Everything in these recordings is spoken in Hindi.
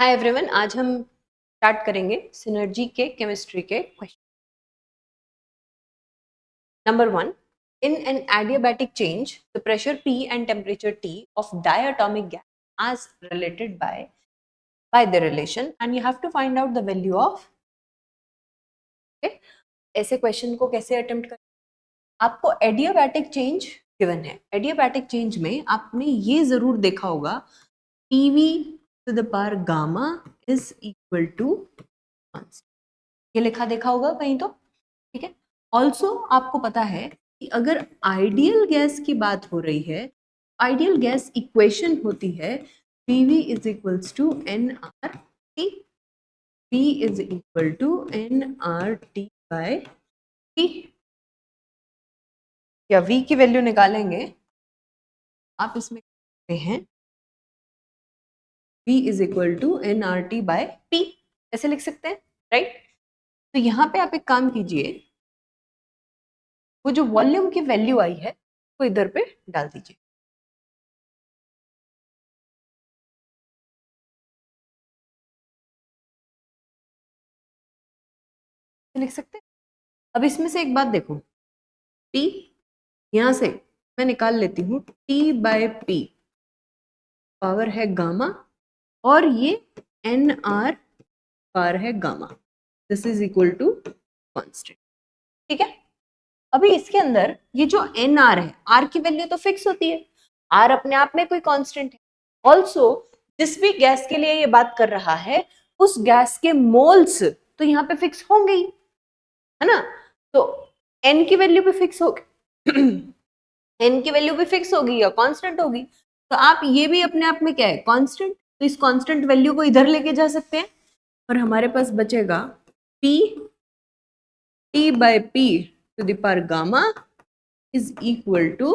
हाय एवरीवन, आज हम स्टार्ट करेंगे सिनर्जी के केमिस्ट्री के question. Number 1, in an adiabatic change the pressure P and temperature T of diatomic gas as related by the relation and you have to find out the value of okay? ऐसे क्वेश्चन को कैसे अटेम्प्ट करें? आपको एडियाबैटिक चेंज गिवन है। एडियाबैटिक चेंज में आपने ये जरूर देखा होगा PV to the power gamma is equal to constant। ये लिखा देखा होगा कहीं तो, ठीक है। ऑल्सो आपको पता है कि अगर आइडियल गैस की बात हो रही है, आइडियल गैस इक्वेशन होती है PV is equals to nRT, P is equal to nRT by T। या V की वैल्यू निकालेंगे आप, इसमें करते हैं V is equal to nRT by P, ऐसे लिख सकते हैं, राइट। तो यहाँ पे आप एक काम कीजिए, वो जो वॉल्यूम की वैल्यू आई है वो इधर पे डाल दीजिए। लिख सकते हैं। अब इसमें से एक बात देखो, T यहां से मैं निकाल लेती हूँ, T बाय P पावर है गामा और ये NR पावर है gamma, this is equal to constant, ठीक है। अभी इसके अंदर ये जो NR है, R की वैल्यू तो फिक्स होती है, R अपने आप में कोई कांस्टेंट है। ऑल्सो जिस भी गैस के लिए ये बात कर रहा है उस गैस के मोल्स तो यहाँ पे फिक्स होंगे ही, है ना। तो N की वैल्यू भी फिक्स होगी N की वैल्यू भी फिक्स होगी या कांस्टेंट होगी, तो आप ये भी अपने आप में क्या है, कांस्टेंट। तो इस कांस्टेंट वैल्यू को इधर लेके जा सकते हैं और हमारे पास बचेगा P T by P to the power gamma is equal to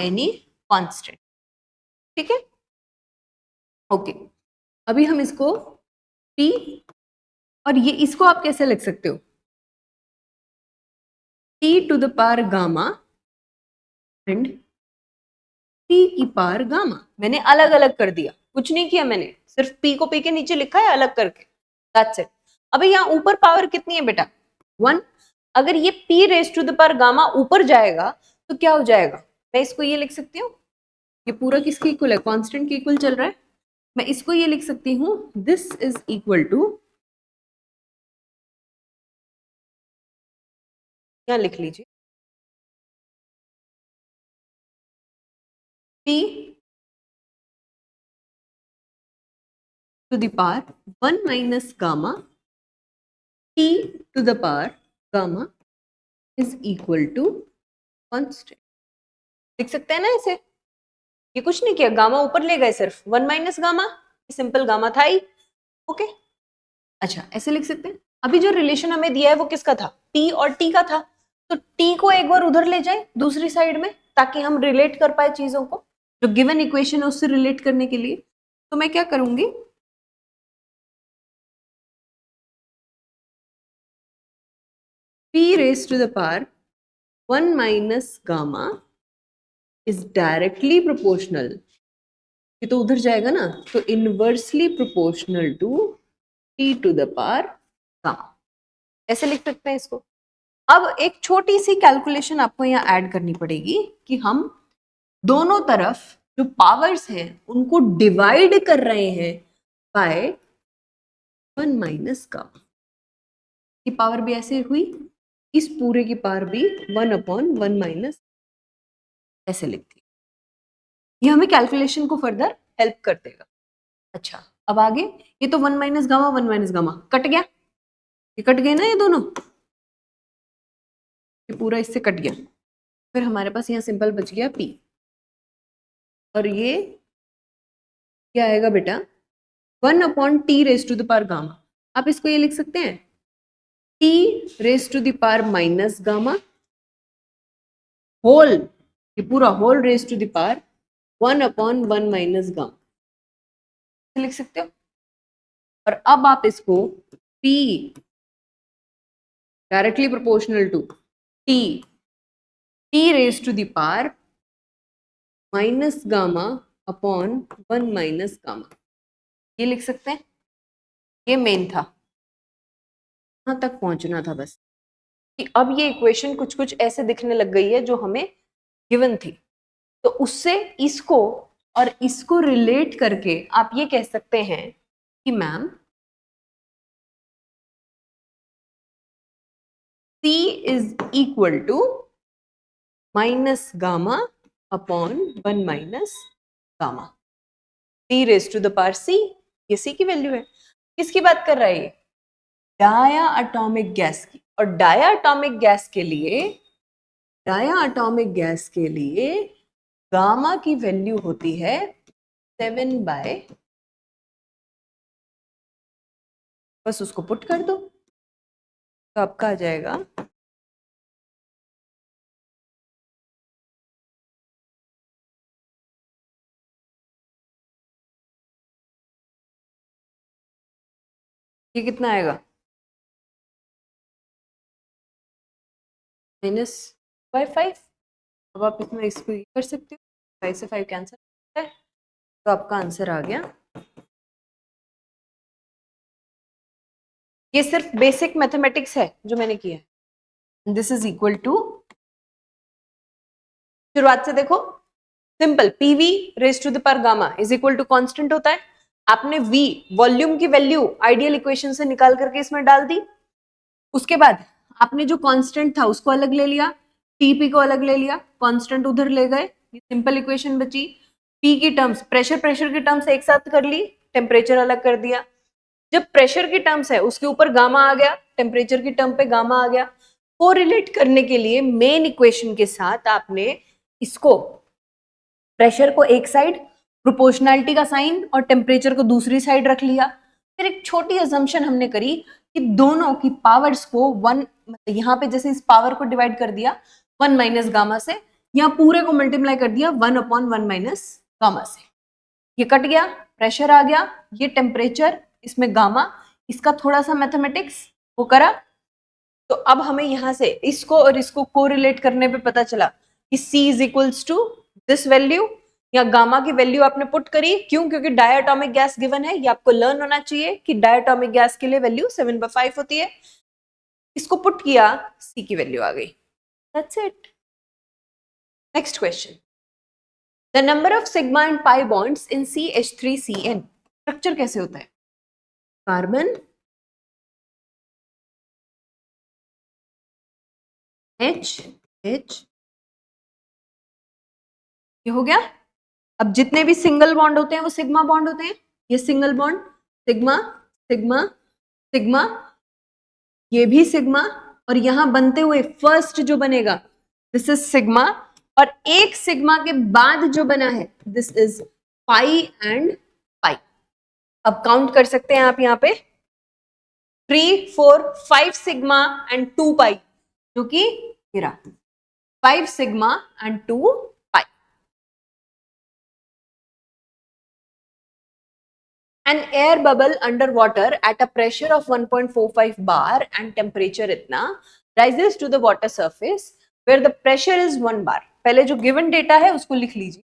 any constant, ठीक है। ओके, अभी हम इसको P और ये इसको आप कैसे लिख सकते हो, T to the power gamma and T की पावर गामा। मैंने अलग अलग कर दिया, कुछ नहीं किया मैंने, सिर्फ P को P के नीचे लिखा है अलग करके, दैट्स इट। अभी यहाँ ऊपर पावर कितनी है बेटा, 1। अगर ये P raise to the power gamma ऊपर जाएगा तो क्या हो जाएगा, मैं इसको ये लिख सकती हूँ, ये पूरा किसके इक्वल है, कांस्टेंट के इक्वल चल रहा है। मैं इसको ये लिख सकती हूँ, दिस इज इक्वल टू, क्या लिख लीजिए, P to the power 1 minus gamma T to the power gamma is equal to constant। लिख सकते हैं ना ऐसे, ये कुछ नहीं किया, गामा ऊपर ले गए, सिर्फ 1 माइनस गामा, सिंपल गामा था ही, ओके। अच्छा ऐसे लिख सकते हैं। अभी जो रिलेशन हमें दिया है वो किसका था, P और T का था, तो T को एक बार उधर ले जाए दूसरी साइड में ताकि हम रिलेट कर पाए चीजों को, जो गिवन इक्वेशन है उससे रिलेट करने के लिए। तो मैं क्या करूंगी, P raised to the power 1 minus gamma is directly proportional, ये तो उधर जाएगा ना, तो inversely proportional to T to the power gamma, ऐसे लिख सकते हैं इसको। अब एक छोटी सी कैलकुलेशन आपको यहाँ ऐड करनी पड़ेगी कि हम दोनों तरफ जो पावर्स हैं उनको डिवाइड कर रहे हैं बाय 1 माइनस गामा। की पावर भी ऐसे हुई, इस पूरे की पावर भी 1/1 माइनस, ऐसे लिखती है। ये हमें कैलकुलेशन को फर्दर हेल्प कर देगा। अच्छा अब आगे, ये तो 1 minus gamma 1 minus gamma cut गया, ये कट गए ना ये दोनों, ये पूरा इससे कट गया, फिर हमारे पास यहाँ सिंपल बच गया P, और ये क्या आएगा बेटा, 1/T raise to the power gamma. आप इसको ये लिख सकते हैं T raise to the power minus gamma whole, ये पूरा whole raise to the power 1/1 minus gamma लिख सकते हो। और अब आप इसको P directly proportional to T raise to the power minus gamma upon 1 minus gamma, ये लिख सकते हैं। ये मेन था, यहां तक पहुंचना था बस, कि अब ये इक्वेशन कुछ कुछ ऐसे दिखने लग गई है जो हमें गिवन थी, तो उससे इसको और इसको रिलेट करके आप ये कह सकते हैं कि ma'am C is equal to minus gamma upon 1 minus gamma, C raise to the power C, ये C की वैल्यू है। किसकी बात कर रहा है ये? डाया एटॉमिक गैस की। और डाया एटॉमिक गैस के लिए, डाया एटॉमिक गैस के लिए गामा की वैल्यू होती है 7 बाय, बस उसको पुट कर दो तो आपका आ जाएगा ये कितना आएगा, माइनस बाय 5। अब आप इसमें इसको ये कर सकते हो, 5 से 5 कैंसिल होता है, तो आपका आंसर आ गया। ये सिर्फ बेसिक मैथमेटिक्स है जो मैंने किया है। दिस इज इक्वल टू, शुरुआत से देखो, simple, PV raise to the power gamma is equal to constant होता है। आपने वी वॉल्यूम की वैल्यू आइडियल इक्वेशन से निकाल करके इसमें डाल दी, उसके बाद आपने जो कांस्टेंट था उसको अलग ले लिया, टीपी को अलग ले लिया, कांस्टेंट उधर ले गए, ये सिंपल इक्वेशन बची। पी की टर्म्स, प्रेशर की टर्म्स एक साथ कर ली, टेम्परेचर अलग कर दिया। जब प्रेशर की टर्म्स है उसके ऊपर गामा आ गया, टेम्परेचर की टर्म पे गामा आ गया। कोरिलेट करने के लिए मेन इक्वेशन के साथ आपने इसको, प्रेशर को एक साइड, प्रोपोर्शनैलिटी का साइन और टेम्परेचर को दूसरी साइड रख लिया। फिर एक छोटी अजम्पशन हमने करी कि दोनों की पावर्स को वन, मतलब यहाँ पे जैसे इस पावर को डिवाइड कर दिया 1 माइनस गामा से, यहाँ पूरे को मल्टीप्लाई कर दिया 1 अपॉन 1 माइनस गामा से। ये कट गया, प्रेशर आ गया, ये टेम्परेचर, इसमें गामा, इसका थोड़ा सा मैथमेटिक्स वो करा। तो अब हमें यहाँ से इसको और इसको कोरिलेट करने पे पता चला कि C is equals to this value, या गामा की वैल्यू आपने पुट करी। क्यों? क्योंकि डायटोमिक गैस गिवन है, ये आपको लर्न होना चाहिए कि डायटोमिक गैस के लिए वैल्यू 7/5 होती है। इसको पुट किया, C की वैल्यू आ गई। That's it. Next question, the number of sigma and pi bonds in CH3CN। Structure कैसे होता है? कार्बन H H, ये हो गया। अब जितने भी सिंगल बॉन्ड होते हैं वो सिग्मा बॉन्ड होते हैं। ये single bond, sigma sigma sigma, ये भी सिग्मा, और यहां बनते हुए फर्स्ट जो बनेगा दिस इज सिग्मा, और एक सिग्मा के बाद जो बना है this is pi and pi. अब काउंट कर सकते हैं आप यहाँ पे 3 4 5 सिग्मा एंड 2 पाई, जो कि 5 sigma and 2 pi. An air bubble underwater at a pressure of 1.45 bar and temperature इतना rises to the water surface where the pressure is 1 bar। पहले जो given data है उसको लिख लीजिए।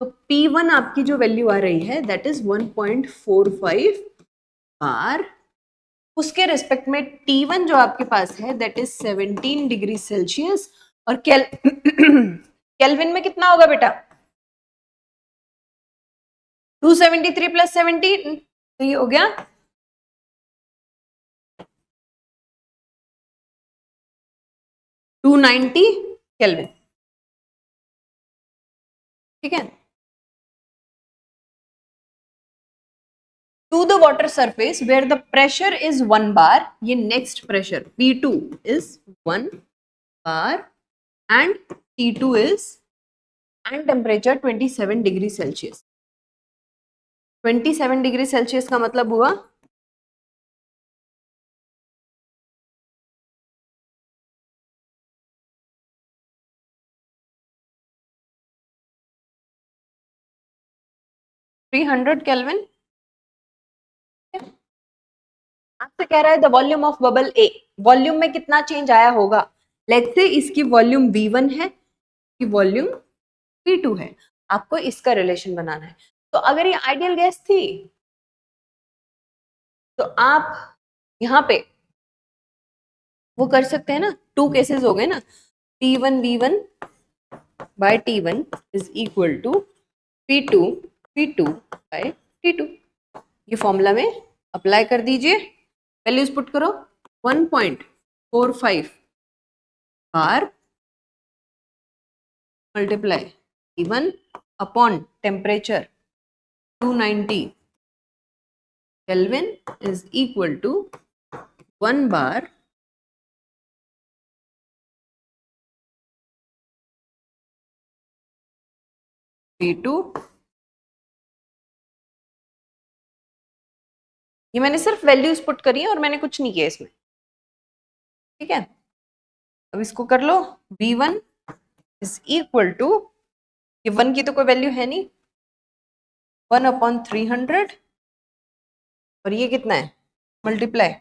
तो P1 आपकी जो वैल्यू आ रही है that is 1.45 बार, उसके रिस्पेक्ट में T1 जो आपके पास है that is 17 डिग्री सेल्सियस, और केल्विन में कितना होगा बेटा? 273 प्लस 17, तो ये हो गया 290 केल्विन। ठीक है, to the water surface where the pressure is 1 bar, ये next pressure P2 is 1 bar and T2 is, and temperature 27 degree Celsius. 27 degree Celsius का मतलब हुआ 300 केल्विन। आपसे कह रहा है the volume of bubble A, volume में कितना चेंज आया होगा? लेट्स से इसकी वॉल्यूम V1 है, इसकी वॉल्यूम V2 है, आपको इसका रिलेशन बनाना है। तो अगर ये आइडियल गैस थी तो आप यहाँ पे वो कर सकते हैं ना, 2 केसेस हो गए ना, T1V1 by T1 is equal to P2 by T2। ये फॉर्मूला में अप्लाई कर दीजिए, वैल्यूज पुट करो, 1.45 बार multiply T1 upon temperature 290 Kelvin is equal to 1 bar P2। ये मैंने सिर्फ वैल्यूज पुट करी है और मैंने कुछ नहीं किया इसमें, ठीक है। अब इसको कर लो, V1 इज इक्वल टू, ये 1 की तो कोई वैल्यू है नहीं, 1/300 और ये कितना है मल्टीप्लाई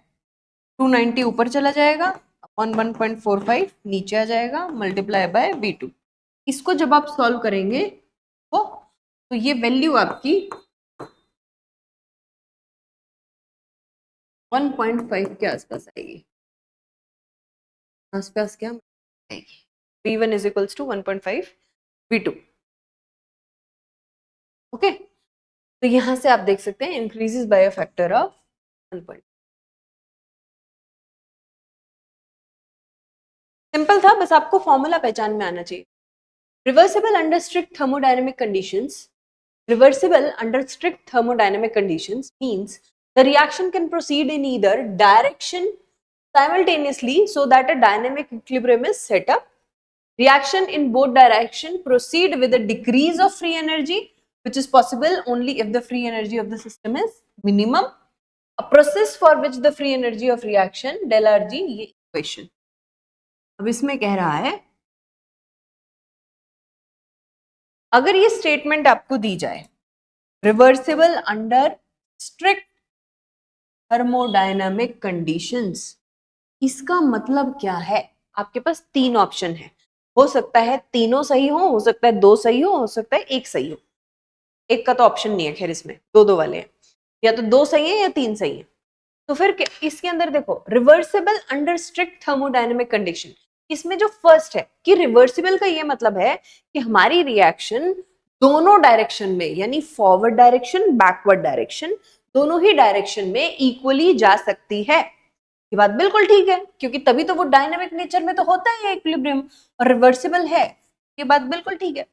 290 ऊपर चला जाएगा अपॉन 1.45 नीचे आ जाएगा मल्टीप्लाई बाय V2। इसको जब आप सॉल्व करेंगे तो ये वैल्यू आपकी 1.5 के आसपास आएगी, आसपास क्या आएगी, V1 is equals to 1.5 V2। Okay, तो यहां से आप देख सकते हैं increases by a factor of 1. Simple था, बस आपको फॉर्मूला पहचान में आना चाहिए। Reversible under strict thermodynamic conditions, reversible under strict thermodynamic conditions means the reaction can proceed in either direction simultaneously so that a dynamic equilibrium is set up. Reaction in both direction proceed with a decrease of free energy, which is possible only if the free energy of the system is minimum. A process for which the free energy of reaction del RG, ये equation। अब इसमें कह रहा है अगर ये स्टेटमेंट आपको दी जाए, reversible under strict thermodynamic conditions, इसका मतलब क्या है? आपके पास 3 ऑप्शन है, हो सकता है तीनों सही हो सकता है 2 सही हो सकता है 1 सही हो। एक का तो ऑप्शन नहीं है, खैर इसमें 2-2 वाले हैं, या तो 2 सही है या 3 सही है। तो फिर इसके अंदर देखो, reversible under strict thermodynamic condition, इसमें जो फर्स्ट है कि रिवर्सिबल का ये मतलब है कि हमारी रिएक्शन दोनों डायरेक्शन में, यानी फॉरवर्ड डायरेक्शन बैकवर्ड डायरेक्शन, दोनों ही डायरेक्शन में इक्वली जा सकती है। ये बात बिल्कुल ठीक है, क्योंकि तभी तो वो डायनामिक नेचर में तो होता है इक्विलिब्रियम, और रिवर्सिबल है, ये बात बिल्कुल ठीक है।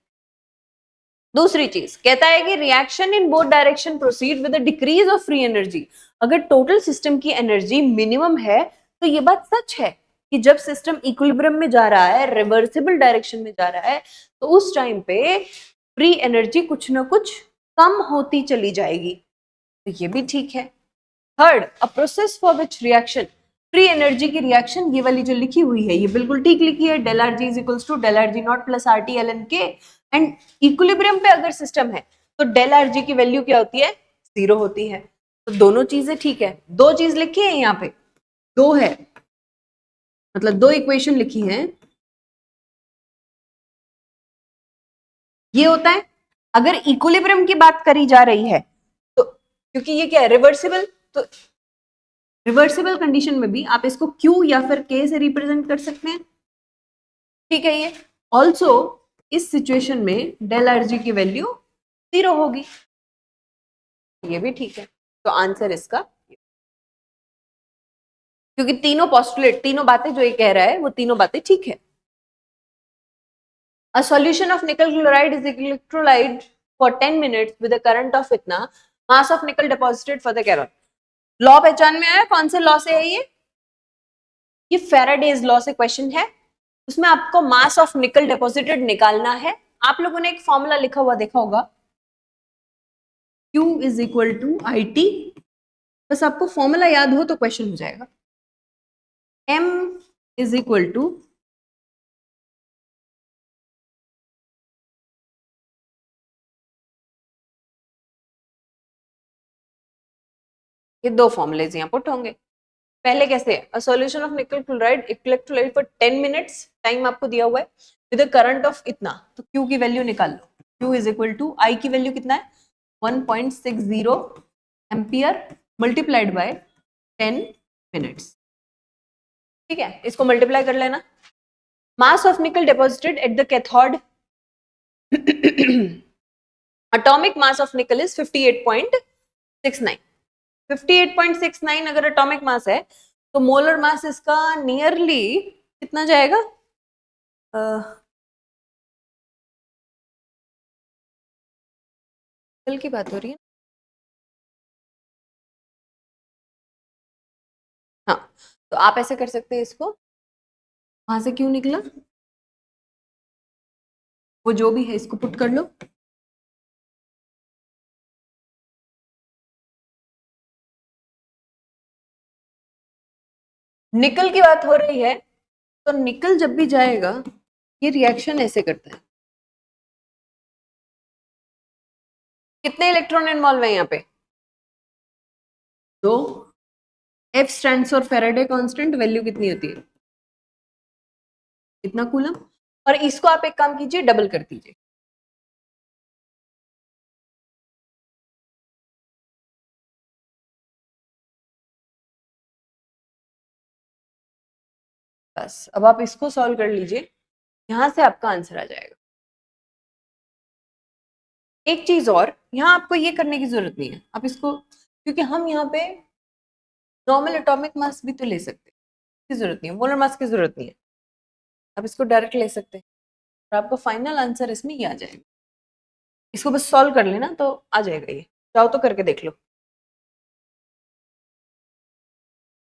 दूसरी चीज कहता है कि reaction in both direction proceed with a decrease of free energy. अगर टोटल सिस्टम की एनर्जी मिनिमम है तो ये बात सच है कि जब सिस्टम इक्विलिब्रियम में जा रहा है, रिवर्सिबल डायरेक्शन में जा रहा है, तो उस टाइम पे फ्री एनर्जी कुछ ना कुछ कम होती चली जाएगी, तो ये भी ठीक है। Third, a process for which reaction, free energy की रिएक्शन, ये वाली जो लिखी हुई है ये बिल्कुल ठीक लिखी है, del RG is equals to del RG not plus RT ln K। And equilibrium पे अगर सिस्टम है तो del RG की वैल्यू क्या होती है, 0 होती है। तो दोनों चीजें ठीक है। 2 चीज लिखी है यहाँ पे, 2 है, मतलब 2 इक्वेशन लिखी हैं। ये होता है अगर इक्विलिब्रियम की बात करी जा रही है तो, क्योंकि ये क्या है रिवर्सिबल, तो रिवर्सिबल कंडीशन में भी आप इसको Q या फिर K से रिप्रेजेंट कर सकते हैं, ठीक है। ये ऑल्सो इस सिचुएशन में del RG की वैल्यू 0 होगी, ये भी ठीक है। तो आंसर इसका, क्योंकि तीनों पोस्टुलेट, तीनों बातें जो ये कह रहा है वो तीनों बातें ठीक है। A solution of nickel chloride is electrolyte for 10 minutes with a current of इतना, mass of nickel deposited for the cathode। Law पहचान में आया, कौन से लॉ से है ये फैराडेज लॉ से क्वेश्चन है, उसमें आपको मास ऑफ निकल डिपॉजिटेड निकालना है। आप लोगों ने एक फॉर्मूला लिखा हुआ देखा होगा, Q is equal to IT, बस आपको फॉर्मूला याद हो तो क्वेश्चन हो जाएगा। M इज इक्वल टू, ये 2 फॉर्मूलेज यहाँ पुट होंगे। पहले कैसे, अ सॉल्यूशन ऑफ निकल chloride electrolyte for 10 minutes, time आपको दिया हुआ है, विद अ करंट ऑफ इतना, तो Q की वैल्यू निकाल लो। Q is equal to, I की वैल्यू कितना है 1.60 एम्पियर मल्टीप्लाइड बाय 10 मिनट्स। ठीक है, इसको मल्टीप्लाई कर लेना। मास ऑफ निकल deposited at the cathode, atomic mass of nickel is 58.69। 58.69 अगर एटॉमिक मास है तो मोलर मास इसका नियरली कितना जाएगा? निकल की बात हो रही है। हाँ, तो आप ऐसे कर सकते हैं इसको, वहां से क्यों निकला वो जो भी है इसको पुट कर लो। निकल की बात हो रही है तो निकल जब भी जाएगा ये रिएक्शन ऐसे करता है। कितने इलेक्ट्रॉन इन्वॉल्व है यहाँ पे? 2। F stands for Faraday constant, value कितनी होती है? इतना कूलम। और इसको आप एक काम कीजिए, डबल कर दीजिए। बस अब आप इसको सॉल्व कर लीजिए, यहां से आपका आंसर आ जाएगा। एक चीज और, यहाँ आपको ये करने की जरूरत नहीं है, आप इसको, क्योंकि हम यहाँ पे नॉर्मल एटॉमिक मास भी तो ले सकते हैं, इसकी जरूरत नहीं है, मोलर मास की जरूरत नहीं है, आप इसको डायरेक्ट ले सकते हैं और आपका फाइनल आंसर इसमें ये आ जाएगा। इसको बस सॉल्व कर लेना तो आ जाएगा, ये चाहो तो करके देख लो,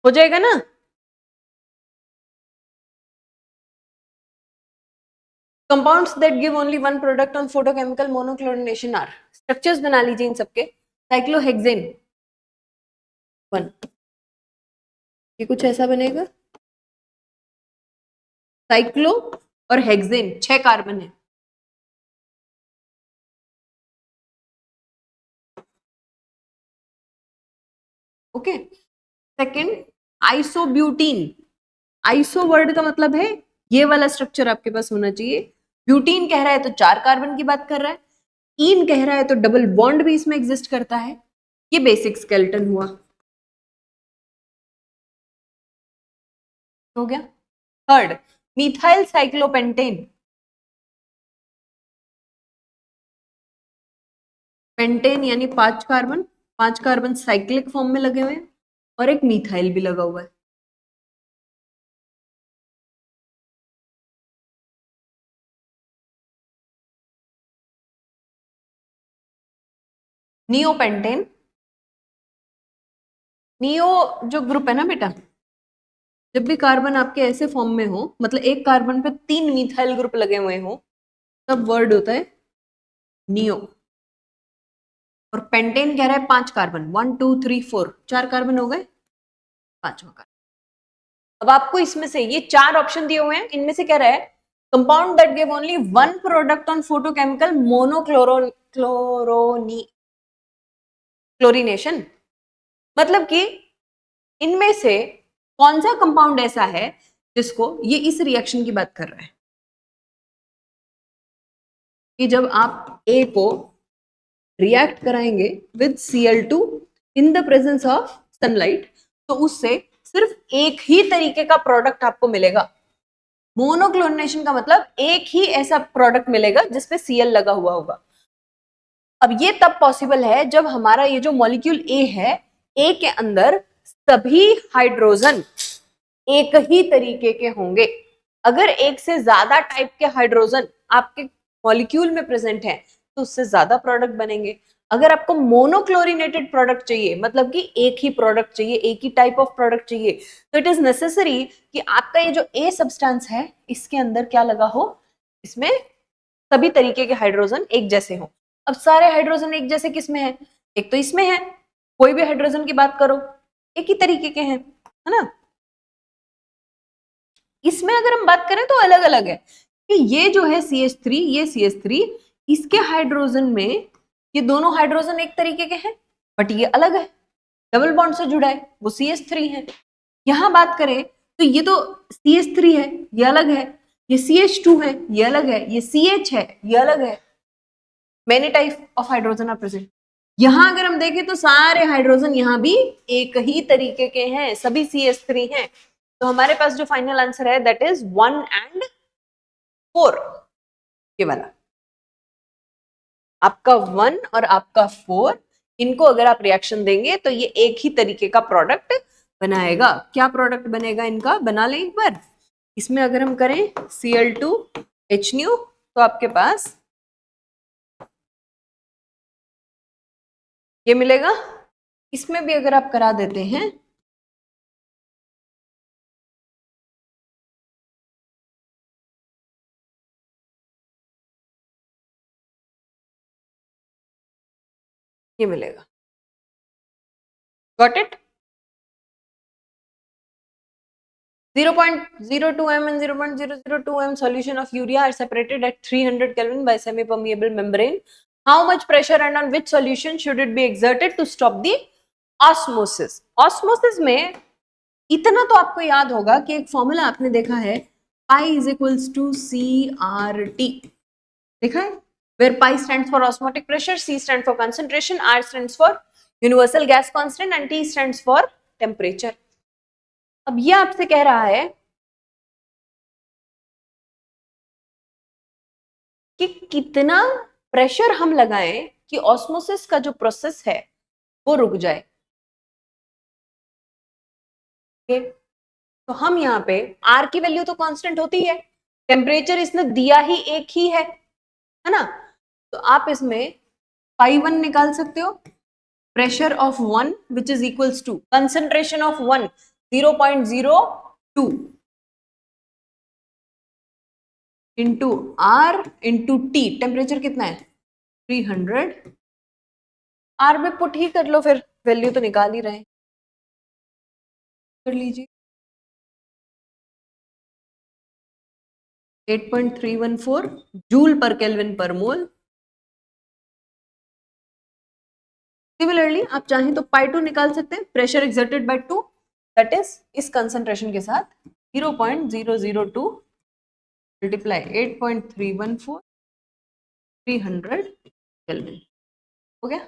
हो जाएगा ना। Compounds that give only one product on photochemical monochlorination are, structures बना लीजिए इन सबके। साइक्लोहेक्सेन 1, ये कुछ ऐसा बनेगा। साइक्लो और हेक्सेन 6 कार्बन है। Okay. Second, isobutene. Iso word का मतलब है ये वाला स्ट्रक्चर आपके पास होना चाहिए। ब्यूटीन कह रहा है तो 4 कार्बन की बात कर रहा है, इन कह रहा है तो डबल बॉन्ड भी इसमें एग्जिस्ट करता है। ये बेसिक स्केलेटन हुआ, हो गया। Third, methyl cyclopentane. पेंटेन यानी 5 कार्बन, 5 कार्बन साइक्लिक फॉर्म में लगे हुए हैं और एक मिथाइल भी लगा हुआ है। नियोपेंटेन, नियो जो ग्रुप है ना बेटा, जब भी कार्बन आपके ऐसे फॉर्म में हो, मतलब एक कार्बन पे 3 मिथाइल ग्रुप लगे हुए हो, तब वर्ड होता है नियो। और पेंटेन कह रहा है 5 कार्बन, 1 2 3 4, 4 कार्बन हो गए, 5वां कार्बन। अब आपको इसमें से ये 4 ऑप्शन दिए हुए हैं, इनमें से कह रहा है compound that give only one product on photochemical chlorination, मतलब कि इनमें से कौन सा कंपाउंड ऐसा है जिसको ये इस रिएक्शन की बात कर रहा है कि जब आप ए को रिएक्ट कराएंगे with Cl2 in the presence of sunlight तो उससे सिर्फ एक ही तरीके का प्रोडक्ट आपको मिलेगा। मोनोक्लोरिनेशन का मतलब एक ही ऐसा प्रोडक्ट मिलेगा जिसपे Cl लगा हुआ होगा। अब ये तब पॉसिबल है जब हमारा ये जो मॉलिक्यूल ए है, ए के अंदर सभी हाइड्रोजन एक ही तरीके के होंगे। अगर एक से ज्यादा टाइप के हाइड्रोजन आपके मॉलिक्यूल में प्रेजेंट है तो उससे ज्यादा प्रोडक्ट बनेंगे। अगर आपको मोनोक्लोरिनेटेड प्रोडक्ट चाहिए, मतलब कि एक ही प्रोडक्ट चाहिए, एक ही टाइप ऑफ प्रोडक्ट चाहिए, तो इट इज नेसेसरी कि आपका ये जो ए सब्सटेंस है इसके अंदर क्या लगा हो, इसमें सभी तरीके के हाइड्रोजन एक जैसे हो। अब सारे हाइड्रोजन एक जैसे किसमें है? एक तो इसमें है, कोई भी हाइड्रोजन की बात करो एक ही तरीके के हैं, है ना। इसमें अगर हम बात करें तो अलग अलग है कि ये जो है CH3, ये CH3, इसके हाइड्रोजन में ये दोनों हाइड्रोजन एक तरीके के हैं बट ये अलग है, डबल बॉन्ड से जुड़ा है, वो CH3 है। यहां बात करें तो ये तो CH3 है, ये अलग है, ये CH2 है, ये अलग है, ये CH है, ये अलग है। Many type of hydrogen are present. यहां अगर हम देखें तो सारे हाइड्रोजन यहां भी एक ही तरीके के हैं, सभी CH3 हैं, तो हमारे पास जो फाइनल आंसर है दैट इज 1 and 4, ये वाला। आपका 1 और आपका 4, इनको अगर आप रिएक्शन देंगे तो ये एक ही तरीके का प्रोडक्ट बनाएगा। क्या प्रोडक्ट बनेगा इनका, बना लें एक बार। इसमें अगर हम करें Cl2H तो आपके पास ये मिलेगा। इसमें भी अगर आप करा देते हैं ये मिलेगा। Got it. 0.02 m and 0.002 m solution of urea are separated at 300 Kelvin by semi-permeable membrane. How much pressure and on which solution should it be exerted to stop the osmosis? Osmosis में इतना तो आपको याद होगा कि एक फॉर्मूला आपने देखा है, I is equals to CRT, देखा है, where pi stands for osmotic pressure, C stands for concentration, R stands for universal gas constant and T stands for temperature. अब ये आपसे कह रहा है कि कितना प्रेशर हम लगाएं कि ऑस्मोसिस का जो प्रोसेस है वो रुक जाए। तो हम यहाँ पे आर की वैल्यू तो कांस्टेंट होती है, टेम्परेचर इसने दिया ही एक ही है ना, तो आप इसमें पाई 1 निकाल सकते हो, pressure of 1 which is equals to concentration of 1 0.02 into R into T, temperature कितना है 300, आर में पुट ही कर लो, फिर वैल्यू तो निकाल ही रहे, कर लीजिए 8.314 जूल पर केल्विन पर मोल। सिमिलरली आप चाहें तो पाई 2 निकाल सकते हैं, pressure exerted by 2 that is इस कंसंट्रेशन के साथ 0.002 मल्टीप्लाई 8.314 300 केल्विन, हो गया।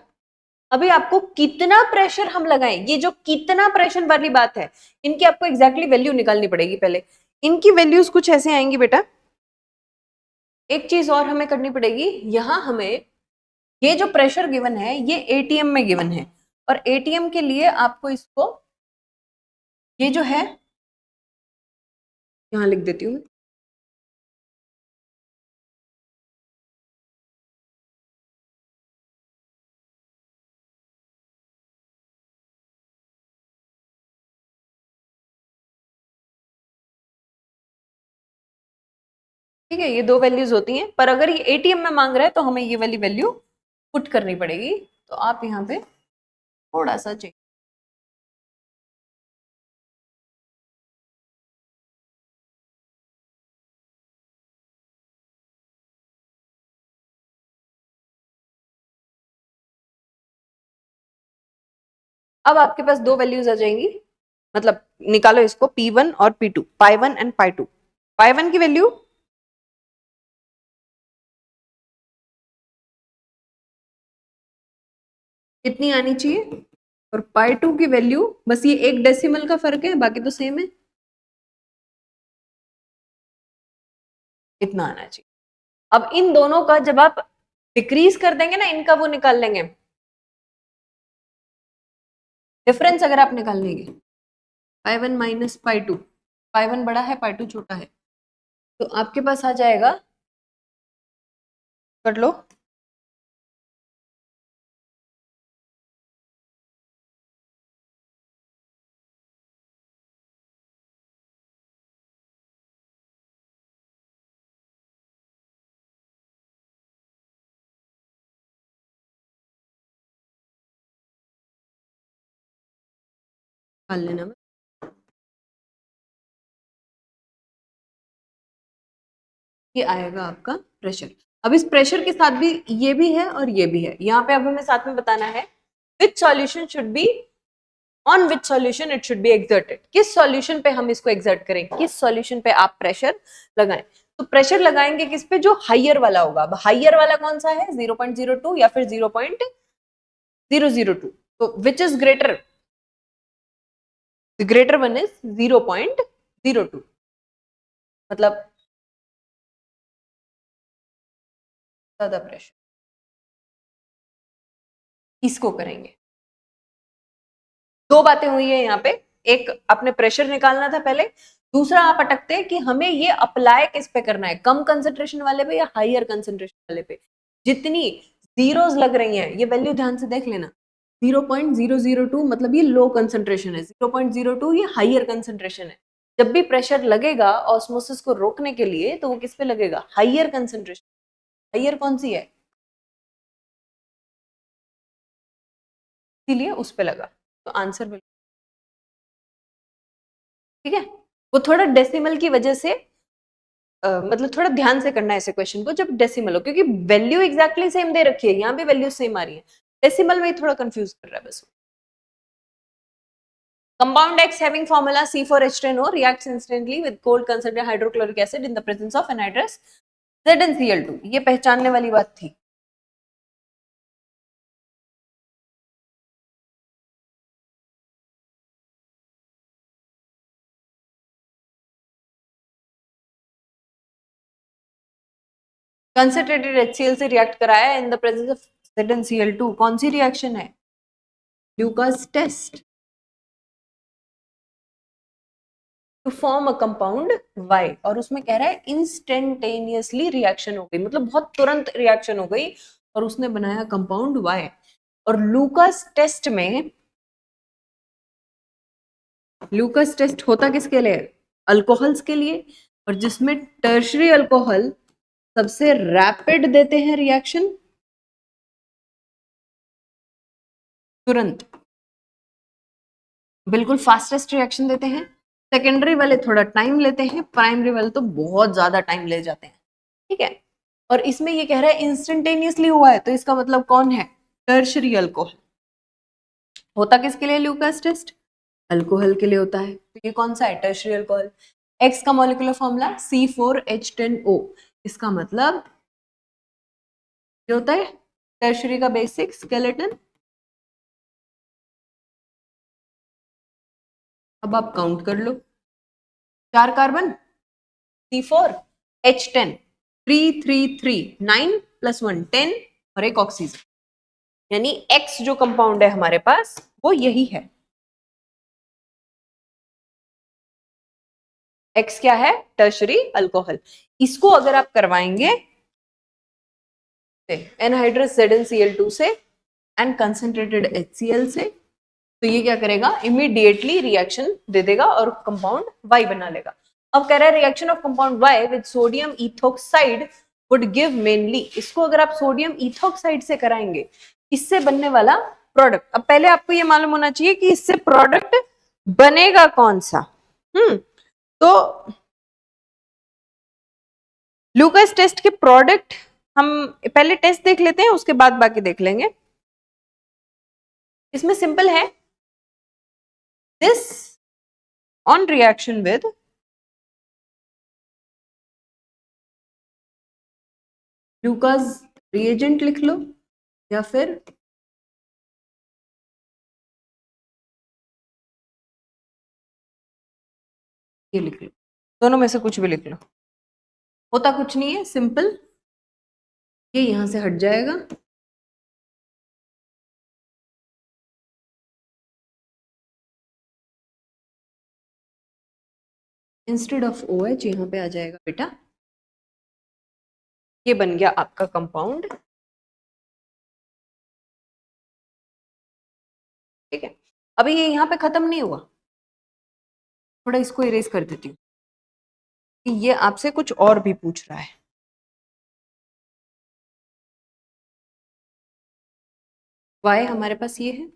अभी आपको कितना प्रेशर हम लगाएं, ये जो कितना प्रेशर वाली बात है, इनकी आपको एग्जैक्टली वैल्यू निकालनी पड़ेगी। पहले इनकी वैल्यूज कुछ ऐसे आएंगी बेटा। एक चीज और हमें करनी पड़ेगी, यहां हमें ये जो प्रेशर गिवन है ये एटीएम में गिवन है, और एटीएम के लिए आपको इसको ये जो है यहां लिख देती हूँ, ठीक है, ये दो वैल्यूज होती हैं, पर अगर ये एटीएम में मांग रहा है तो हमें ये वाली वैल्यू पुट करनी पड़ेगी। तो आप यहाँ पे थोड़ा सा चेंज, अब आपके पास दो वैल्यूज आ जाएंगी, मतलब निकालो इसको P1 और P2, पाई 1 एंड पाई 2। पाई 1 की वैल्यू कितनी आनी चाहिए, और पाई 2 की वैल्यू बस ये एक डेसिमल का फर्क है, बाकी तो सेम है, इतना आना चाहिए। अब इन दोनों का जब आप डिक्रीज कर देंगे ना, इनका वो निकाल लेंगे डिफरेंस, अगर आप निकाल लेंगे पाई 1 माइनस पाई 2, पाई 1 बड़ा है पाई 2 छोटा है, तो आपके पास आ जाएगा, कर लो, निकाल लेना में ये आएगा आपका प्रेशर। अब इस प्रेशर के साथ भी ये भी है और ये भी है, यहाँ पे अब हमें साथ में बताना है which solution should be on which solution it should be exerted, किस सॉल्यूशन पे हम इसको एक्सर्ट करें, किस सॉल्यूशन पे आप प्रेशर लगाएं। तो प्रेशर लगाएंगे किस पे, जो हाइयर वाला होगा। अब हाइयर वाला कौन सा है 0.02 या फिर 0. 0.002. तो which is greater? The greater one is 0.02. मतलब ज्यादा प्रेशर, इसको करेंगे। दो बातें हुई है यहाँ पे, एक आपने प्रेशर निकालना था पहले, दूसरा आप अटकते हैं कि हमें ये अप्लाई किस पे करना है, कम कंसंट्रेशन वाले पे या हाइयर कंसंट्रेशन वाले पे। जितनी जीरोस लग रही हैं, ये वैल्यू ध्यान से देख लेना, 0.002 मतलब ये लो कंसंट्रेशन है, 0.02 ये हाइयर कंसंट्रेशन है। जब भी प्रेशर लगेगा ऑस्मोसिस को रोकने के लिए, तो वो किस पे लगेगा? Higher concentration. हाइयर कौन सी है? इसीलिए उस पे लगा, तो आंसर बिल्कुल ठीक है। वो थोड़ा डेसिमल की वजह से मतलब थोड़ा ध्यान से करना है ऐसे क्वेश्चन को जब डेसिमल हो, क्योंकि वैल्यू एग्जैक्टली सेम दे रखी है, यहाँ भी वैल्यू सेम आ रही है, डेसिमल में ही थोड़ा कंफ्यूज कर रहा है बस। Compound X having formula C4H10O reacts instantly with cold concentrated hydrochloric acid in the presence of anhydrous ZnCl2. ये पहचानने वाली बात थी। कंसंट्रेटेड HCl से रिएक्ट कराया in the presence of ZnCl2, कौन सी रिएक्शन है? Lucas test to form a compound Y, और उसमें कह रहा है इंस्टेंटेनियसली रिएक्शन हो गई, मतलब बहुत तुरंत रिएक्शन हो गई और उसने बनाया कंपाउंड Y। और लूकास टेस्ट होता किसके लिए? अल्कोहल्स के लिए, और जिसमें टर्शरी अल्कोहल सबसे रैपिड देते हैं रिएक्शन, तुरंत, बिल्कुल फास्टेस्ट रिएक्शन देते हैं। सेकेंडरी वाले थोड़ा टाइम लेते हैं, प्राइमरी वाले तो बहुत ज्यादा टाइम ले जाते हैं, ठीक है। और इसमें ये कह रहा है इंस्टेंटेनियसली हुआ है, तो इसका मतलब कौन है? Tertiary alcohol. होता किसके लिए ल्यूकास टेस्ट? अल्कोहल के लिए होता है, तो ये कौन सा है? Tertiary alcohol. एक्स का मॉलिक्यूलर फॉर्मूला C4H10O, इसका मतलब ये होता है टर्शरी का बेसिक स्केलेटन। अब आप काउंट कर लो, 4 कार्बन, C4H10, 3 3 3 9 + 1 10 और एक ऑक्सीजन, यानी X जो कंपाउंड है हमारे पास वो यही है। X क्या है? Tertiary alcohol. इसको अगर आप करवाएंगे एनहाइड्रस ZnCl2 से एंड कंसंट्रेटेड HCl से, तो ये क्या करेगा? इमीडिएटली रिएक्शन दे देगा और कंपाउंड Y बना लेगा। अब कह रहा है reaction of compound Y with sodium ethoxide would give mainly, इसको अगर आप सोडियम इथोक्साइड से कराएंगे, इससे बनने वाला प्रोडक्ट, अब पहले आपको ये मालूम होना चाहिए कि इससे प्रोडक्ट बनेगा कौन सा। तो लूकास टेस्ट के प्रोडक्ट हम पहले टेस्ट देख लेते हैं, उसके बाद बाकी देख लेंगे। इसमें सिंपल है, this on reaction with Lucas reagent लिख लो या फिर ये लिख लो, दोनों में से कुछ भी लिख लो, होता कुछ नहीं है, सिंपल, ये यहां से हट जाएगा, इंस्टेड ऑफ OH यहां पे आ जाएगा बेटा, ये बन गया आपका कंपाउंड, ठीक है। अभी ये यहां पे खत्म नहीं हुआ, थोड़ा इसको इरेज कर देती हूँ कि ये आपसे कुछ और भी पूछ रहा है। वाई हमारे पास ये है,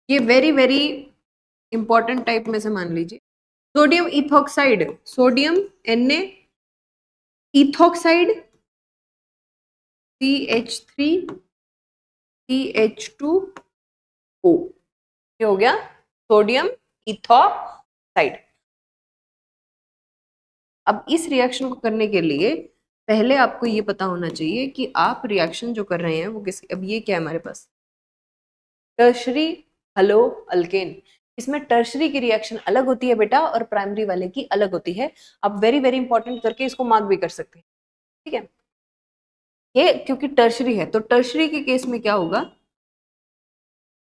ये वेरी वेरी इंपॉर्टेंट टाइप में से मान लीजिए, sodium ethoxide, sodium Na ethoxide CH3 CH2O, ये हो गया सोडियम इथोक्साइड। अब इस रिएक्शन को करने के लिए पहले आपको ये पता होना चाहिए कि आप रिएक्शन जो कर रहे हैं वो किस, अब ये क्या है हमारे पास, टर्शरी हेलो अल्केन। इसमें टर्शरी की रिएक्शन अलग होती है बेटा और प्राइमरी वाले की अलग होती है। आप वेरी वेरी इंपॉर्टेंट करके इसको मार्क भी कर सकते हैं, ठीक है। ये क्योंकि टर्शरी है तो टर्शरी के केस में क्या होगा,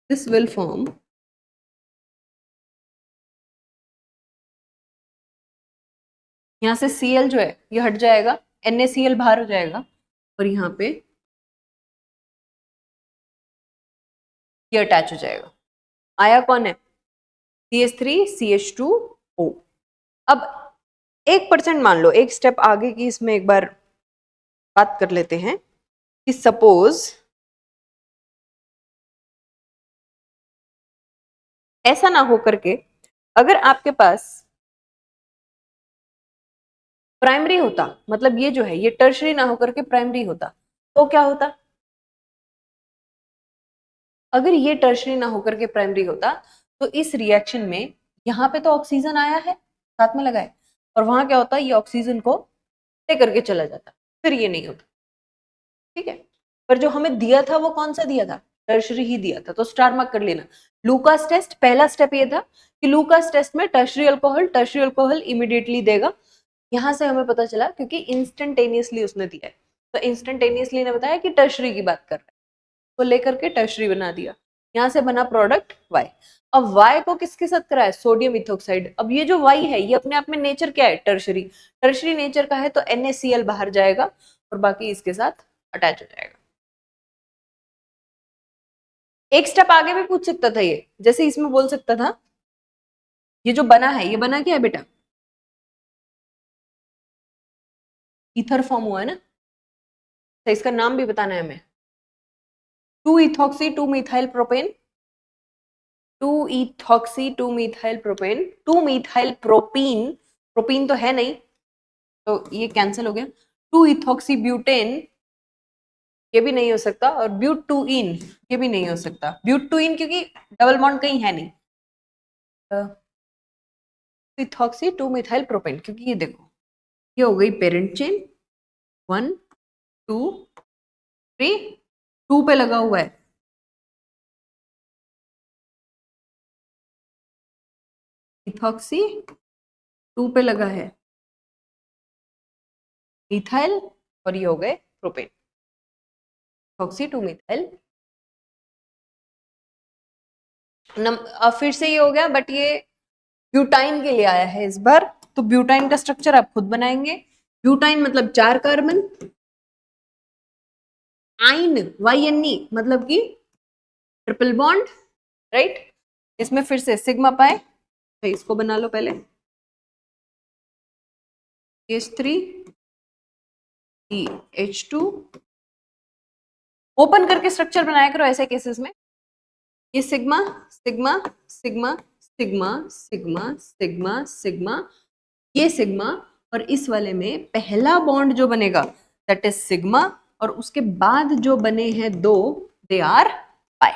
दिस विल फॉर्म यहाँ से Cl जो है ये हट जाएगा, NaCl बाहर हो जाएगा और यहाँ पे ये अटैच हो जाएगा। आया कौन है, CH3CH2O। अब 1% मान लो, एक स्टेप आगे की इसमें एक बार बात कर लेते हैं कि सपोज ऐसा ना हो करके अगर आपके पास प्राइमरी होता, मतलब ये जो है ये टर्शरी ना होकर के प्राइमरी होता, तो क्या होता, अगर ये टर्शरी ना होकर के प्राइमरी होता तो इस रिएक्शन में यहाँ पे तो ऑक्सीजन आया है साथ में लगाए और वहां क्या होता, ये ऑक्सीजन को लेकर के चला जाता, फिर ये नहीं होता, ठीक है। पर जो हमें दिया था वो कौन सा दिया था, टर्शरी ही दिया था, तो स्टार मार्क कर लेना। लूकास टेस्ट पहला स्टेप ये था कि लूकास टेस्ट में टर्शरी अल्कोहल इमीडिएटली देगा। यहां से हमें पता चला क्योंकि इंस्टेंटेनियसली उसने दिया है, तो इंस्टेंटेनियसली ने बताया कि टर्शरी की बात कर रहा है, तो लेकर के टर्शरी बना दिया, यहाँ से बना प्रोडक्ट वाई। अब वाई को किसके साथ करा है, सोडियम इथोक्साइड। अब ये जो वाई है ये अपने आप में नेचर क्या है, टर्शरी, टर्शरी नेचर का है तो NaCl बाहर जाएगा और बाकी इसके साथ अटैच हो जाएगा। एक स्टेप आगे भी पूछ सकता था ये, जैसे इसमें बोल सकता था ये जो बना है ये बना क्या है बेटा, ईथर फॉर्म हुआ है ना, तो इसका नाम भी बताना है हमें, 2-इथॉक्सी 2-मिथाइल प्रोपेन, 2-इथॉक्सी 2-मिथाइल प्रोपेन, 2-मिथाइल प्रोपीन, प्रोपीन तो है नहीं तो ये कैंसिल हो गया, 2-इथॉक्सी ब्यूटेन ये भी नहीं हो सकता, और ब्यूटूइन ये भी नहीं हो सकता, ब्यूटूइन क्योंकि डबल बॉन्ड कहीं है नहीं, इथॉक्सी 2-मिथाइल प्रोपेन, क्योंकि ये देखो ये हो गई पेरेंट चेन 1 2 3, 2 पे लगा हुआ है इथॉक्सी, 2 पे लगा है मिथाइल और ये हो गए प्रोपेन, इथॉक्सी 2-मिथाइल। अब फिर से ये हो गया, बट ये ब्यूटाइन के लिए आया है इस बार, तो ब्यूटाइन का स्ट्रक्चर आप खुद बनाएंगे। ब्यूटाइन मतलब 4 कार्बन, आइन YNE मतलब कि ट्रिपल बॉन्ड, राइट। इसमें फिर से सिग्मा पाए, तो इसको बना लो पहले, CH3 CH2, ओपन करके स्ट्रक्चर बनाया करो ऐसे केसेस में, ये sigma sigma sigma sigma sigma sigma sigma, ये सिग्मा, और इस वाले में पहला बॉन्ड जो बनेगा दैट इज सिग्मा, और उसके बाद जो बने हैं दो दे आर पाई।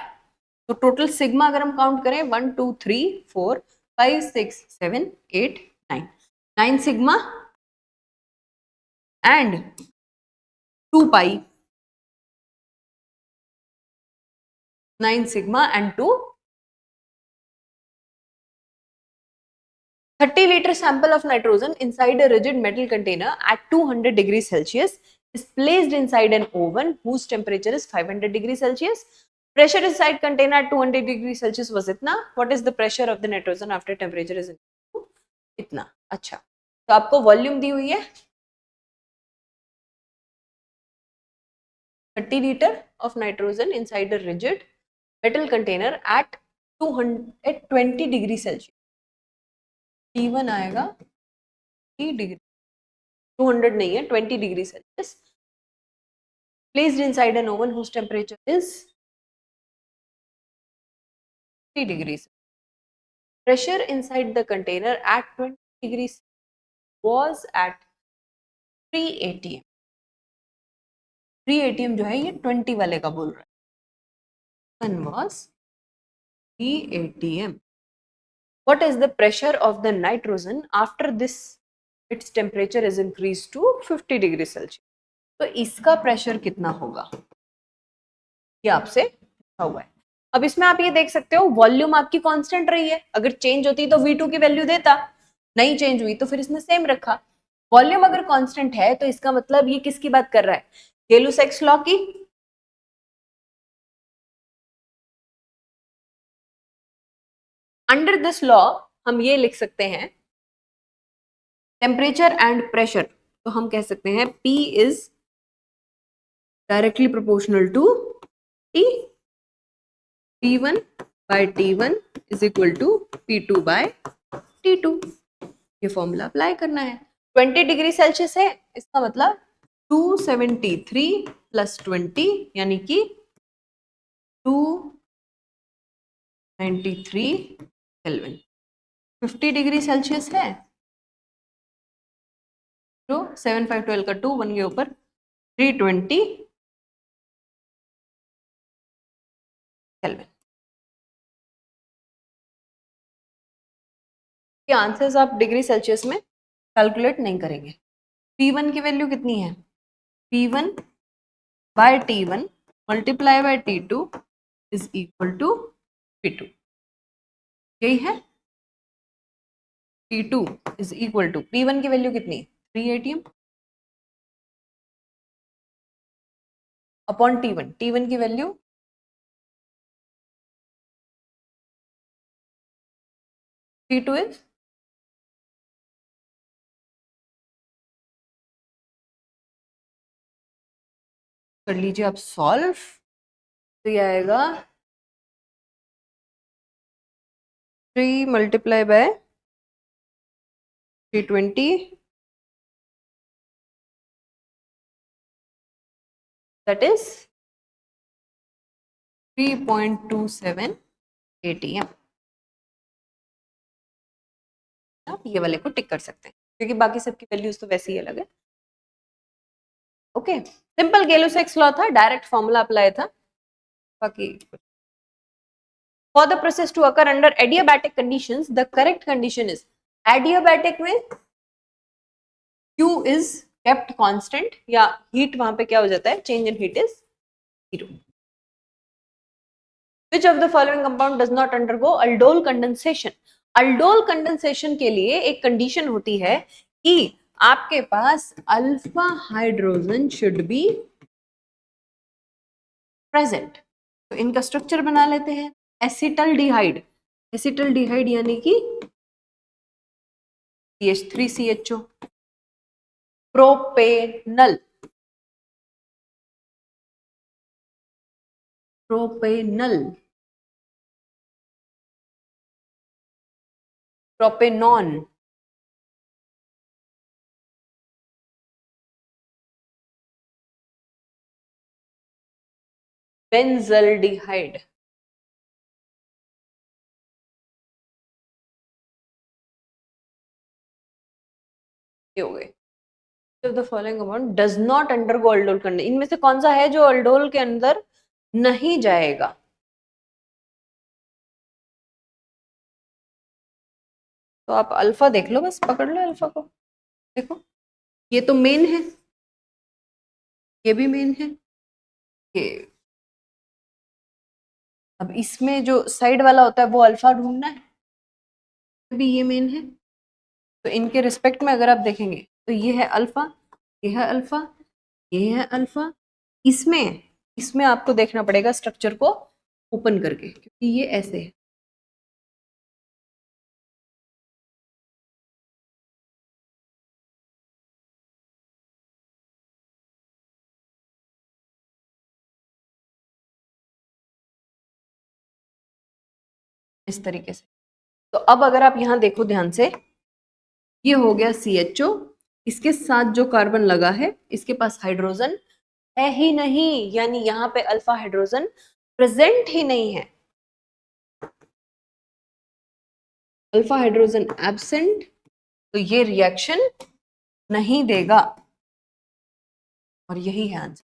तो टोटल सिग्मा अगर हम काउंट करें 1 2 3 4 5 6 7 8 9, 9 sigma and 2 pi, 9 sigma and 2, 30-liter sample of nitrogen inside a rigid metal container at 200 degrees Celsius is placed inside an oven whose temperature is 500 degrees Celsius. Pressure inside container at 200 degrees Celsius was itna. What is the pressure of the nitrogen after temperature is इतना। अच्छा, तो आपको वॉल्यूम दी हुई है 30 liter of nitrogen inside a rigid metal container at 20 degree Celsius, T1 आएगा 3 डिग्री, 200 नहीं है 20 degree Celsius, placed inside an oven whose temperature is 3 degrees. Pressure inside the container at 20 degrees was at 3 atm. Free ATM जो है ये 20 वाले का बोल रहा है। One was free ATM. What is the pressure of the nitrogen after this its temperature is increased to 50 degree Celsius? तो इसका प्रेशर कितना होगा ये आपसे पूछा हुआ है। अब इसमें आप ये देख सकते हो वॉल्यूम आपकी कांस्टेंट रही है, अगर चेंज होती तो V2 की वैल्यू देता, नहीं चेंज हुई तो फिर इसने सेम रखा। वॉल्यूम अगर कांस्टेंट है तो इसका मतलब ये किसकी बात कर रहा है, गेलुसैक्स लॉ की। अंडर दिस लॉ हम ये लिख सकते हैं टेम्परेचर एंड प्रेशर, तो हम कह सकते हैं P is directly proportional to T, P1 by T1 is equal to P2 by T2। ये फॉर्मूला अप्लाई करना है। 20 डिग्री सेल्सियस है, इसका मतलब 273 प्लस 20 यानी कि 293 केल्विन। 50 डिग्री सेल्सियस है जो 7 5 12 का 2 बन गया ऊपर 320 केल्विन। ये आंसर्स आप डिग्री सेल्सियस में कैलकुलेट नहीं करेंगे। P1 की वैल्यू कितनी है, P1 by T1 multiply by T2 is equal to P2, यही है। T2 is equal to P1 की वैल्यू कितनी 3 एटीएम अपॉन T1, T1 की वैल्यू T2 इज कर लीजिए आप सॉल्व, तो ये आएगा 3 multiply by 320 that is 3.27 ATM। आप ये वाले को टिक कर सकते हैं क्योंकि बाकी सबकी वैल्यूज तो वैसे ही अलग है। ओके, सिंपल गेलुसैक्स लॉ था, डायरेक्ट फॉर्मूला अप्लाई था। बाकी for the process to occur under adiabatic conditions the correct condition is, adiabatic में Q is kept constant या heat वहां पे क्या हो जाता है, change in heat is 0। Which of the following compound does not undergo aldol condensation? aldol condensation के लिए एक कंडीशन होती है कि आपके पास alpha hydrogen should be present. तो इनका स्ट्रक्चर बना लेते हैं। एसिटल्डिहाइड, एसिटल्डिहाइड यानी कि CH3CHO। Propanal, propanal, propanone, benzaldehyde. ये हो गए। The following compound does not undergo aldol condition, इनमें से कौन सा है जो अल्डोल के अंदर नहीं जाएगा? तो आप अल्फा देख लो, बस पकड़ लो अल्फा को। देखो ये तो मेन है, ये भी मेन है, ये अब इसमें जो साइड वाला होता है वो अल्फा ढूंढना है, भी ये मेन है। तो इनके रिस्पेक्ट में अगर आप देखेंगे तो ये है अल्फा, ये है अल्फा, ये है अल्फा। इसमें इसमें आपको देखना पड़ेगा स्ट्रक्चर को ओपन करके क्योंकि ये ऐसे है। इस तरीके से। तो अब अगर आप यहाँ देखो ध्यान से, ये हो गया CHO, इसके साथ जो कार्बन लगा है इसके पास हाइड्रोजन है ही नहीं, यानी यहाँ पे अल्फा हाइड्रोजन प्रेजेंट ही नहीं है, अल्फा हाइड्रोजन एब्सेंट। तो ये रिएक्शन नहीं देगा और यही है आंसर।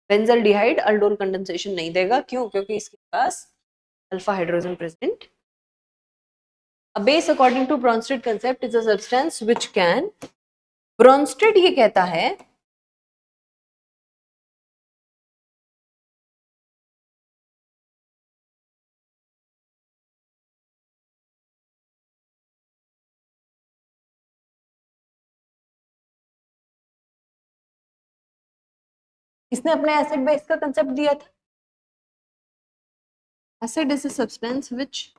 बेंजल्डिहाइड अल्डोल कंडेंसेशन नहीं देगा, क्यों? क्योंकि इसके पास alpha hydrogen present. A base according to Bronsted concept is a substance which can, Bronsted ये कहता है इसने अपने एसिड बेस का कंसेप्ट दिया था। Acid is a substance which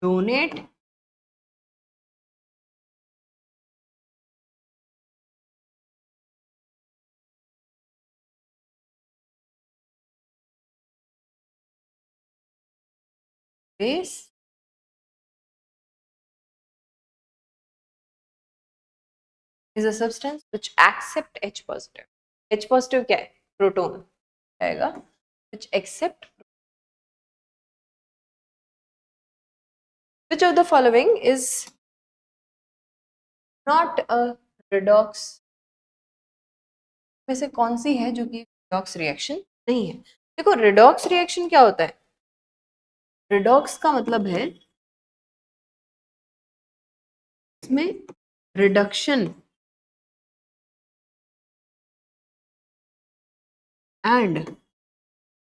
donate base is a substance which accept H positive. H positive क्या है? प्रोटोन आएगा, which accept, which of the following is not a redox, में से कौन सी है जो कि redox रिएक्शन नहीं है? देखो redox रिएक्शन क्या होता है? redox का मतलब है इसमें रिडक्शन एंड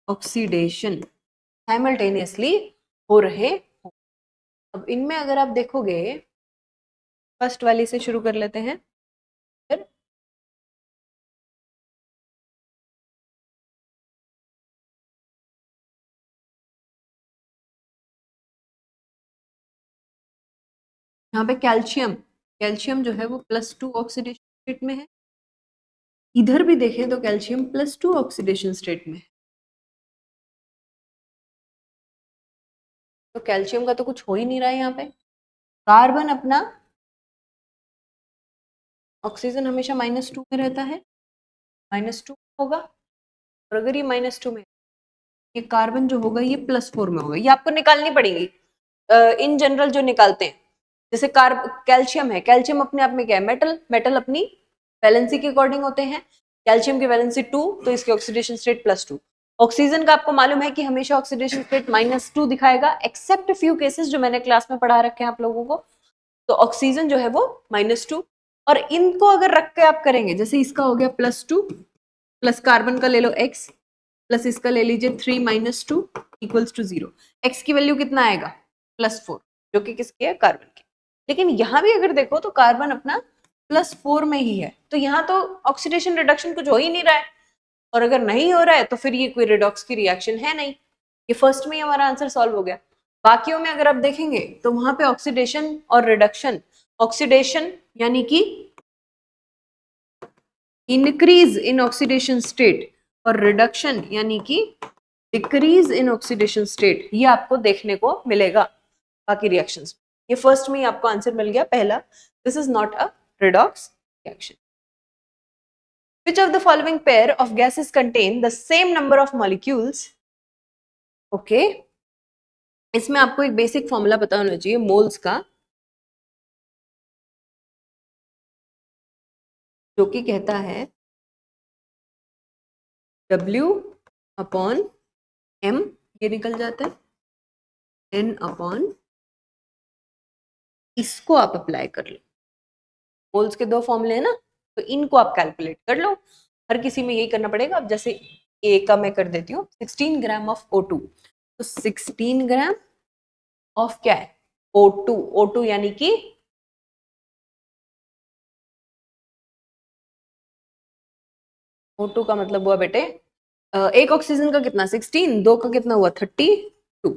ऑक्सीडेशन साइमल्टेनियसली हो रहे हो। अब इनमें अगर आप देखोगे, फर्स्ट वाली से शुरू कर लेते हैं। फिर यहाँ पे कैल्शियम, कैल्शियम जो है वो +2 ऑक्सीडेशन स्टेट में है। इधर भी देखें तो कैल्शियम +2 ऑक्सीडेशन स्टेट में है। तो कैल्शियम का तो कुछ हो ही नहीं रहा है यहाँ पे। कार्बन अपना, ऑक्सीजन हमेशा -2 में रहता है, -2 होगा, और अगर ये -2 में, ये कार्बन जो होगा ये +4 में होगा। ये आपको निकालनी पड़ेगी इन जनरल जो निकालते हैं। जैसे कैल्शियम है, कैल्शियम अपने आप में क्या है? मेटल। मेटल अपनी वैलेंसी के अकॉर्डिंग होते हैं। कैल्शियम की वैलेंसी 2, तो इसकी ऑक्सीडेशन स्टेट +2। ऑक्सीजन का आपको मालूम है कि हमेशा ऑक्सीडेशन स्टेट -2 दिखाएगा, एक्सेप्ट फ्यू केसेस जो मैंने क्लास में पढ़ा रखे हैं आप लोगों को। तो ऑक्सीजन जो है वो -2, और इनको अगर रख के आप करेंगे, जैसे इसका हो गया +2 प्लस कार्बन का ले लो x प्लस इसका ले लीजिए 3 - 2 इक्वल्स टू 0। x की वैल्यू कितना आएगा? +4, जो कि किसकी है? कार्बन की। लेकिन यहाँ भी अगर देखो तो कार्बन अपना +4 में ही है, तो यहाँ तो ऑक्सीडेशन रिडक्शन कुछ हो ही नहीं रहा है, और अगर नहीं हो रहा है तो फिर ये कोई रिडॉक्स की रिएक्शन है नहीं। ये फर्स्ट में ही हमारा आंसर सॉल्व हो गया। बाकियों में अगर आप देखेंगे तो वहां पे ऑक्सीडेशन और रिडक्शन, ऑक्सीडेशन यानी कि इंक्रीज इन ऑक्सीडेशन स्टेट, और रिडक्शन यानी कि डिक्रीज इन ऑक्सीडेशन स्टेट, ये आपको देखने को मिलेगा बाकी रिएक्शंस। ये फर्स्ट में ही आपको आंसर मिल गया पहला, this is not a redox reaction. Which of the following pair of gases contain the same number of molecules? Okay, इसमें आपको एक बेसिक फॉर्मूला पता होना चाहिए मोल्स का, जो कि कहता है W/m, ये निकल जाता है N/, इसको आप अप्लाई कर लो। मोल्स के 2 फॉर्मूले हैं ना, तो इनको आप कैलकुलेट कर लो। हर किसी में यही करना पड़ेगा। अब जैसे ए का मैं कर देती हूँ 16 ग्राम ऑफ O2, तो 16 ग्राम ऑफ क्या है? O2। O2 यानी कि O2 का मतलब हुआ बेटे, एक ऑक्सीजन का कितना? 16, 2 का कितना हुआ? 32,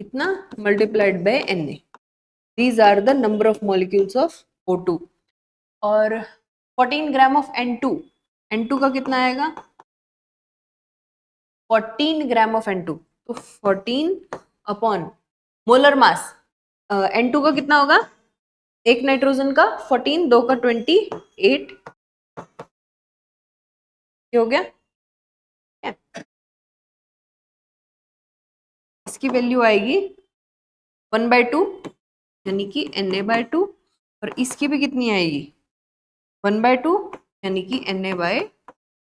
कितना multiplied by Na। These are the number of molecules of O2। और 14 ग्राम ऑफ N2, N2 का कितना आएगा? 14 ग्राम ऑफ N2, तो 14 अपॉन मोलर मास, N2 का कितना होगा? एक नाइट्रोजन का 14, 2 का 28, ये हो गया। इसकी वैल्यू आएगी 1/2 यानी कि Na/2, और इसकी भी कितनी आएगी? 1/2 यानी कि Na/2।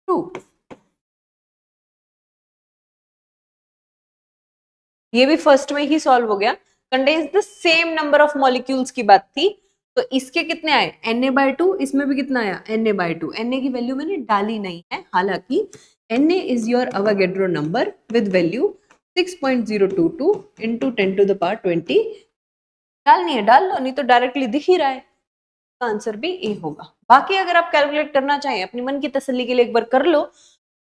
2। ये भी फर्स्ट में ही सॉल्व हो गया। Contains the same number of molecules की बात थी, तो इसके कितने आए Na/2, इसमें भी कितना आया Na/2। Na की वैल्यू मैंने डाली नहीं है, हालांकि Na is your Avogadro number with value 6.022 into 10⁻20। डालनी है डाल लो, नहीं तो डायरेक्टली दिख ही रहा है। तो आंसर भी ए होगा। बाकी अगर आप कैलकुलेट करना चाहें अपनी मन की तसल्ली के लिए एक बार कर लो,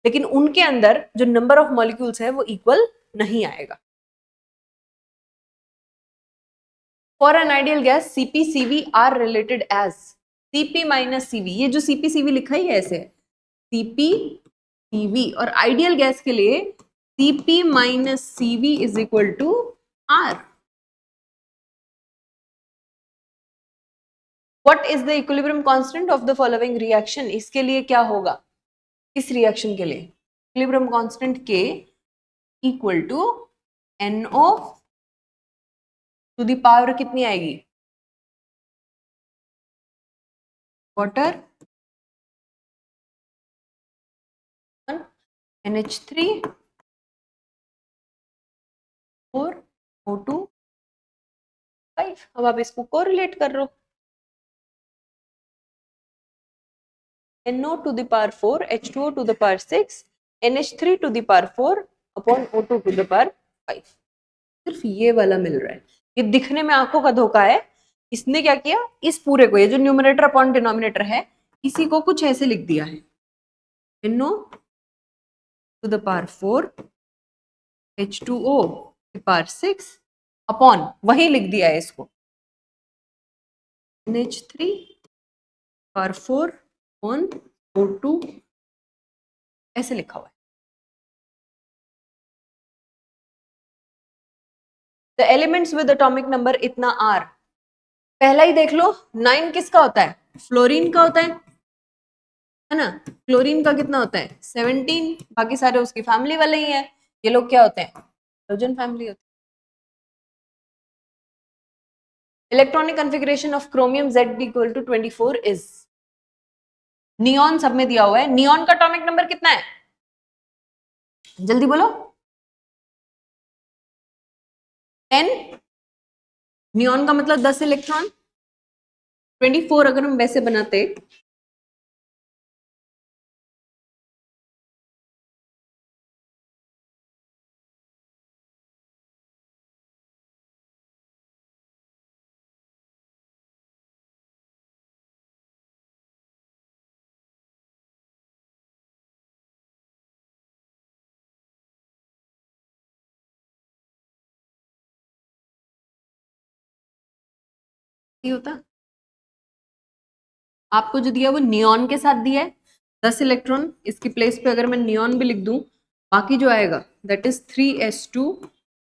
लेकिन उनके अंदर जो नंबर ऑफ मॉलिक्यूल्स है वो इक्वल नहीं आएगा। For an ideal gas, Cp Cv are related as Cp minus Cv। ये जो Cp Cv लिखा ही है ऐसे है, Cp Cv, और आइडियल गैस के लिए Cp minus Cv is equal to R। What is the equilibrium constant of the following reaction? इसके लिए क्या होगा, इस रिएक्शन के लिए equilibrium constant K equal to NO to the power कितनी आएगी, वाटर NH3 4 O2 5। अब आप इसको कोरिलेट कर लो, NO to the power 4 H2O to the power 6 NH3 to the power 4 upon O2 to the power 5। सिर्फ ये वाला मिल रहा है। ये दिखने में आंखों का धोखा है। इसने क्या किया, इस पूरे को, ये जो न्यूमरेटर अपॉन डिनोमिनेटर है, इसी को कुछ ऐसे लिख दिया है, NO to the power 4 H2O to the power 6 upon, वही लिख दिया है इसको, NH3 पावर 4 अपॉन O2, ऐसे लिखा हुआ है। The elements with atomic number इतना R, पहला ही देख लो 9 किसका होता है, फ्लोरीन का होता है ना। क्लोरीन का कितना होता है 17, बाकी सारे उसकी फैमिली वाले ही है। ये लोग क्या होते हैं, हाइड्रोजन फैमिली होती है। Electronic configuration of chromium Z equal to 24 is, neon सब में दिया हुआ है। नियॉन का एटॉमिक नंबर कितना है, जल्दी बोलो 10। नियॉन का मतलब 10 इलेक्ट्रॉन, 24 अगर हम वैसे बनाते, होता, आपको जो दिया वो नियॉन के साथ दिया है 10 इलेक्ट्रॉन, इसकी प्लेस पे अगर मैं नियॉन भी लिख दूं, बाकी जो आएगा दैट इज 3s2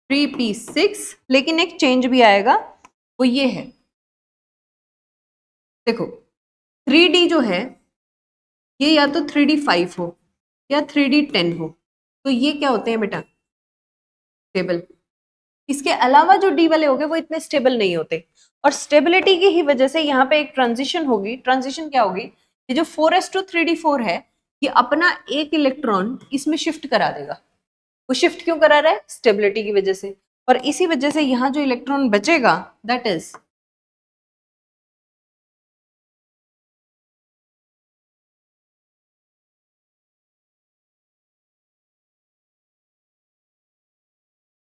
3p6, लेकिन एक चेंज भी आएगा, वो ये है, देखो 3d जो है ये या तो 3d5 हो या 3d10 हो, तो ये क्या होते हैं बेटा, स्टेबल। इसके अलावा जो डी वाले हो गए वो इतने स्टेबल नहीं होते, और स्टेबिलिटी की ही वजह से यहाँ पे एक ट्रांजिशन होगी। ट्रांजिशन क्या होगी, ये जो 4s2 3d4 है, ये अपना एक इलेक्ट्रॉन इसमें शिफ्ट करा देगा। वो शिफ्ट क्यों करा रहा है, स्टेबिलिटी की वजह से, और इसी वजह से यहाँ जो इलेक्ट्रॉन बचेगा दैट इज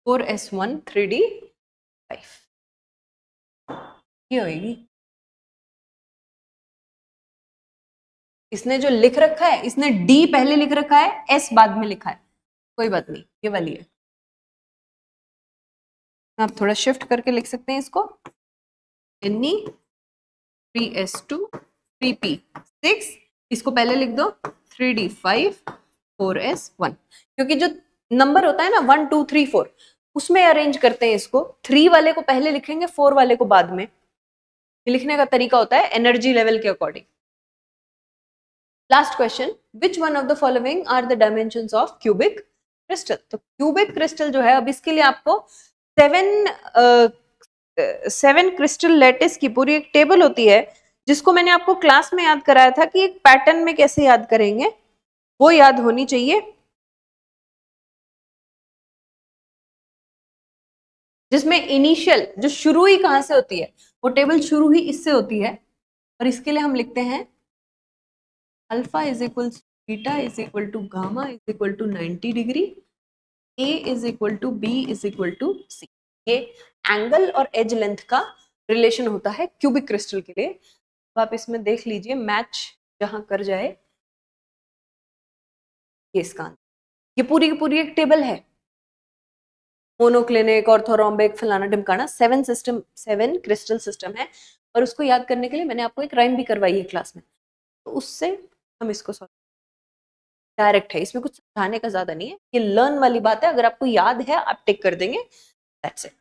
4s1 3d5, ये होगी। इसने जो लिख रखा है, इसने डी पहले लिख रखा है, एस बाद में लिखा है, कोई बात नहीं, ये वाली है। आप थोड़ा शिफ्ट करके लिख सकते हैं इसको, Ne 3s2 3p6, इसको पहले लिख दो 3d5 4s1, क्योंकि जो नंबर होता है ना 1 2 3 4, उसमें अरेंज करते हैं इसको, 3 वाले को पहले लिखेंगे 4 वाले को बाद में। ये लिखने का तरीका होता है एनर्जी लेवल के according. Last question, which one of the following are the dimensions of cubic crystal. तो क्यूबिक क्रिस्टल जो है, अब इसके लिए आपको 7 क्रिस्टल लैटिस की पूरी एक टेबल होती है, जिसको मैंने आपको क्लास में याद कराया था कि एक पैटर्न में कैसे याद करेंगे। वो याद होनी चाहिए, जिसमें इनिशियल जो शुरू ही कहां से होती है, वो टेबल शुरू ही इससे होती है। और इसके लिए हम लिखते हैं alpha is equal beta is equal to gamma is equal to 90 degree, A is equal to B is equal to C. ये एंगल और एज लेंथ का रिलेशन होता है क्यूबिक क्रिस्टल के लिए। तो आप इसमें देख लीजिए मैच जहां कर जाए, ये इसका आंसर। ये पूरी की पूरी एक टेबल है, मोनोक्लिनिक, ऑर्थोरोम्बिक, फलाना ढिमकाना, 7 क्रिस्टल सिस्टम है। और उसको याद करने के लिए मैंने आपको एक राइम भी करवाई है क्लास में, तो उससे हम इसको सॉल्व डायरेक्ट है, इसमें कुछ समझाने का ज्यादा नहीं है, ये लर्न वाली बात है। अगर आपको याद है आप टिक कर देंगे, दैट्स इट।